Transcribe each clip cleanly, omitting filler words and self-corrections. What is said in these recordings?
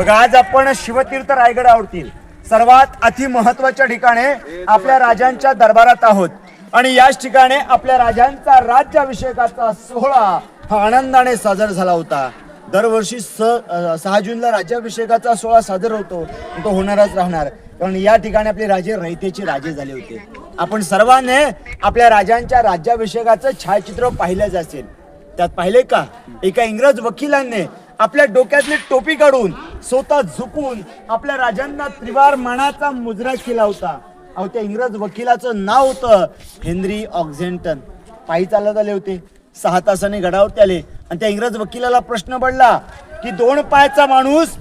बघा, आज आपण शिवतीर्थ रायगडावरती सर्वात अति महत्वाच्या ठिकाणी आपल्या राजांच्या दरबारात आहोत आणि याच ठिकाणी आपल्या राजांचा राज्याभिषेकाचा सोहळा हा आनंदाने साजरा झाला होता. दरवर्षी 6 जूनला राज्याभिषेकाचा सोहळा साजरा होतो, तो होणारच राहणार, कारण या ठिकाणी आपले राजे रयतेचे राजे झाले होते. आपण सर्वांनी आपल्या राजांच्या राज्याभिषेकाचं छायाचित्र पाहिलंच असेल. त्यात पाहिले का, एका इंग्रज वकिलांनी आपल्या डोक्यातली टोपी काढून स्वतः झुकून आपल्या राजांना त्रिवार मानाचा मुजरा केला होता. अहो, त्या इंग्रज वकिलाचं नाव होतं हेनरी ऑक्झेंटन. पायी चालत आले होते, 6 तासाने गडावरती आले आणि त्या इंग्रज वकिलाला प्रश्न पडला की 2 पायाचा माणूस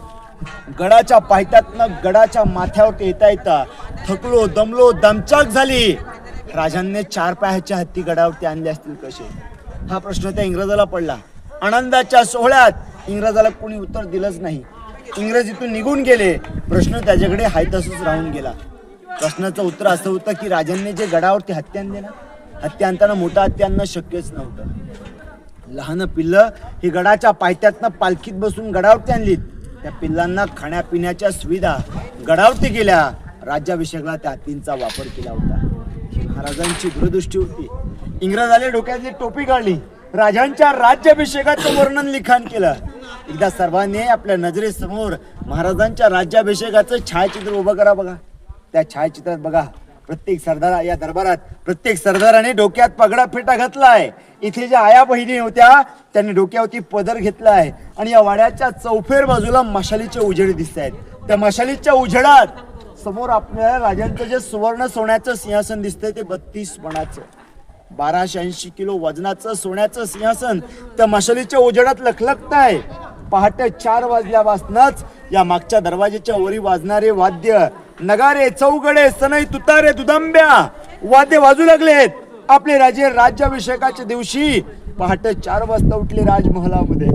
गडाच्या पायथ्यातनं गडाच्या माथ्यावरती येता थकलो, दमलो, दमचाक झाली, राजांनी 4 पायाच्या हत्ती गडावरती आणले असतील कसे? हा प्रश्न त्या इंग्रजाला पडला. आनंदाच्या सोहळ्यात इंग्रजाला कोणी उत्तर दिलंच नाही. इंग्रजीतून निघून गेले. प्रश्न त्याच्याकडे हाय तसंच राहून गेला. प्रश्नाचं उत्तर असं होतं की राजांनी जे गडावरती हत्ती आणले ना, हत्ती आणताना मोठा हत्ती आणणं शक्यच नव्हतं. लहान पिल्लं ही गडाच्या पायथ्यातनं पालखीत बसून गडावरती आणलीत. त्या पिल्लांना खाण्यापिण्याच्या सुविधा गडावरती गेल्या. राज्याभिषेकाला त्या हत्तींचा वापर केला होता. ही महाराजांची दूरदृष्टी होती. इंग्रजाने डोक्यातली टोपी काढली, राजांच्या राज्याभिषेकाचं वर्णन लिखाण केलं. एकदा सर्वांनी आपल्या नजरेसमोर महाराजांच्या राज्याभिषेकाचं छायाचित्र उभं करा. बघा, त्या छायाचित्रात बघा, प्रत्येक सरदार या दरबारात प्रत्येक सरदाराने डोक्यात पगडा फेटा घातलाय. इथे ज्या आया बहिणी होत्या त्यांनी डोक्यावरती पदर घेतलाय आणि या वाड्याच्या चौफेर बाजूला मशालीचे उजेड दिसत आहेत. त्या मशालीच्या उजेडात समोर आपल्याला राजांचं जे सुवर्ण सोन्याचं सिंहासन दिसतंय ते 32 मणाचं 1280 किलो वजनाचं सोन्याचं सिंहासन त्या मशालीच्या उजेडात लखलखत आहे. पहाटे 4 वाजल्यापासूनच या मागच्या दरवाजेच्या वरी वाजणारे वाद्य, नगारे, चौगडे, सनई, तुतारे, दुदंब्या वाद्य वाजू लागलेत. आपले राजे राज्याभिषेकाच्या दिवशी पहाटे 4 वाजता उठले. राजमहलामध्ये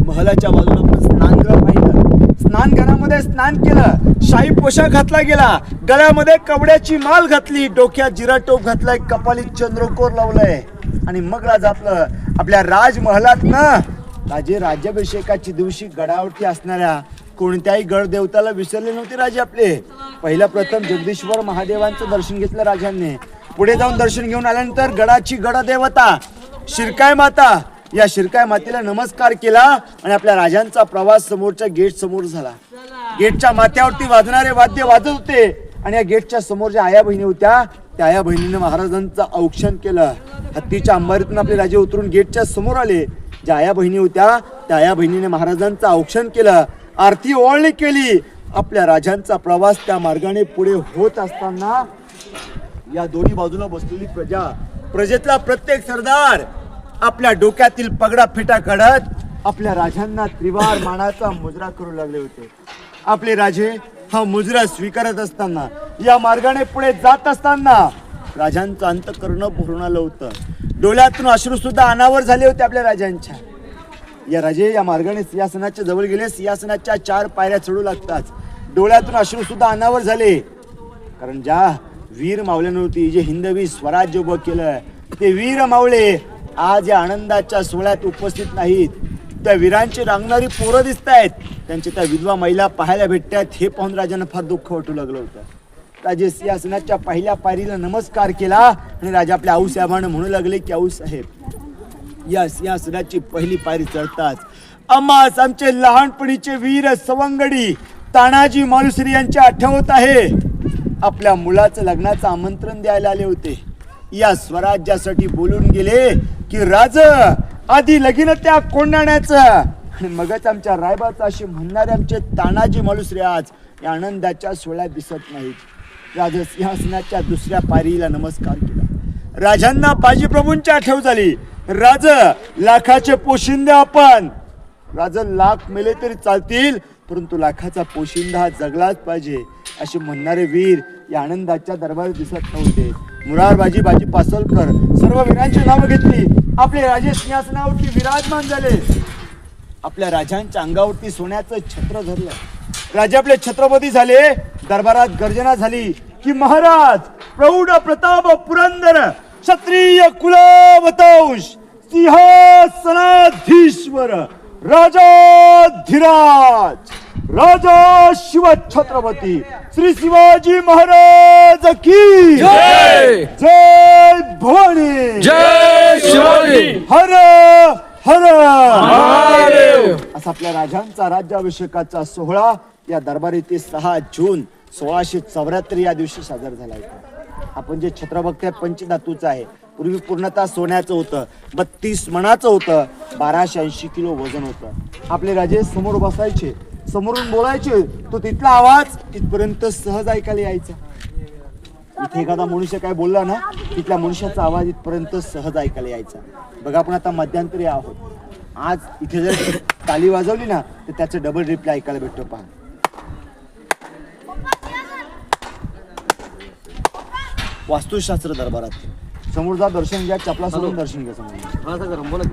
महलाच्या बाजूला आपण स्नानगृह पाहिलं. स्नानगृहामध्ये स्नान केलं, शाही पोशाख घातला गेला, गळ्यामध्ये कवड्याची माल घातली, डोक्यात जिराटोप घातलाय, कपालीत चंद्रकोर लावलंय आणि मग राजा आपल्या राजमहलातनं राजे राज्याभिषेकाच्या दिवशी गडावरती असणाऱ्या कोणत्याही गड देवताला विसरले नव्हते. राजे आपले पहिला प्रथम जगदीश्वर महादेवांचं दर्शन घेतलं राजांनी. पुढे जाऊन दर्शन घेऊन आल्यानंतर गडाची गडदेवता शिरकाय माता, या शिरकाय मातेला नमस्कार केला आणि आपल्या राजांचा प्रवास समोरच्या गेट समोर झाला. गेटच्या माथ्यावरती वाजणारे वाद्य वाजत होते आणि या गेटच्या समोर ज्या आया बहिणी होत्या त्या आया बहिणीने महाराजांचं औक्षण केलं. हत्तीच्या अंबारीतून आपले राजे उतरून गेटच्या समोर आले. ज्या आया बहिणी होत्या त्या आया बहिणीने महाराजांचं औक्षण केलं, आरती ओवाळणी केली. आपल्या राजांचा प्रवास त्या मार्गाने पुढे होत असताना या दोन्ही बाजूला बसलेली प्रजेतला प्रत्येक सरदार आपल्या डोक्यातील पगडा फेटा काढत आपल्या राजांना त्रिवार मानाचा मुजरा करू लागले होते. आपले राजे हा मुजरा स्वीकारत असताना या मार्गाने पुढे जात असताना राजांचं अंतःकरण भरून आलं होतं. डोळ्यातून अश्रू सुद्धा अनावर झाले होते आपल्या राजांच्या. या राजे या मार्गाने सिंहासनाच्या जवळ गेले. सिंहासनाच्या 4 पायऱ्या चढू लागतात. डोळ्यातून अश्रू सुद्धा अनावर झाले, कारण ज्या वीर मावळ्यांवरती जे हिंदवी स्वराज्य उभं केलं ते वीर मावळे आज या आनंदाच्या सोहळ्यात उपस्थित नाहीत. त्या वीरांची रांगणारी पोरं दिसत आहेत, त्यांच्या त्या विधवा महिला पाहायला भेटतात. हे पाहून राजांना फार दुःख वाटू लागलं होतं. राजे सिंहासनाच्या पहिल्या पायरीला नमस्कार केला आणि राजा आपल्या आऊसाहेबांना म्हणू लागले की आऊसाहेब, या सिंहासनाची पहिली पायरी चढताच आम्हास आमचे लहानपणीचे वीर सवंगडी तानाजी मालुसरे यांची आठवत आहे. आपल्या मुलाचं लग्नाचं आमंत्रण द्यायला आले होते. या स्वराज्यासाठी बोलून गेले की राज आधी लगीन त्या कोंडाण्याचं आणि मगच आमच्या रायबाचं असे म्हणणारे आमचे तानाजी मालुसरे आज या आनंदाच्या सोहळ्यात दिसत नाहीत. राजा सिंहासनाच्या दुसऱ्या पायरीला नमस्कार केला. राजांना बाजीप्रभूंची आठव झाली. राज लाखाचे पोशिंदे आपण, राज लाख मेले तरी चालतील परंतु लाखाचा पोशिंदा हा जगलाच पाहिजे असे म्हणणारे वीर या आनंदाच्या दरबारात दिसत नव्हते. मुरारबाजी, बाजी पासलकर सर्व वीरांची नावं घेतली. आपले राजे सिंहासनावरती विराजमान झाले. आपल्या राजांच्या अंगावरती सोन्याचं छत्र धरलं. राजे आपले छत्रपती झाले. दरबारात गर्जना झाली की महाराज प्रौढ प्रताप पुरंदर क्षत्रिय कुलवतंश सिंहासनाधीश्वर राजाधिराज राजा शिव छत्रपती श्री शिवाजी महाराज की जय जय भवानी जय शिवाजी हर हर महादेव. असा आपल्या राजांचा राज्याभिषेकाचा सोहळा या दरबार येथे 6 जून 1674 या दिवशी साजरा झाला आहे. आपण जे छत्र बघताय पंचधातूचं आहे. पूर्वी पूर्णतः सोन्याचं होतं, 32 मणाचं होतं, 1280 किलो वजन होतं. आपले राजे समोर बसायचे, समोरून बोलायचे, तो तिथला आवाज इथपर्यंत सहज ऐकायला यायचा. इथे एखादा मनुष्य काय बोलला ना, तिथल्या मनुष्याचा आवाज इथपर्यंत सहज ऐकायला यायचा. बघा आपण आता मध्यंतरी आहोत. आज इथे जर ताली वाजवली ना तर त्याचं डबल रिप्लाय ऐकायला भेटतो. पहा वास्तुशास्त्र दरबारात समोर जा, दर्शन घ्या, चपला सोडून दर्शन घ्या समोर. बोला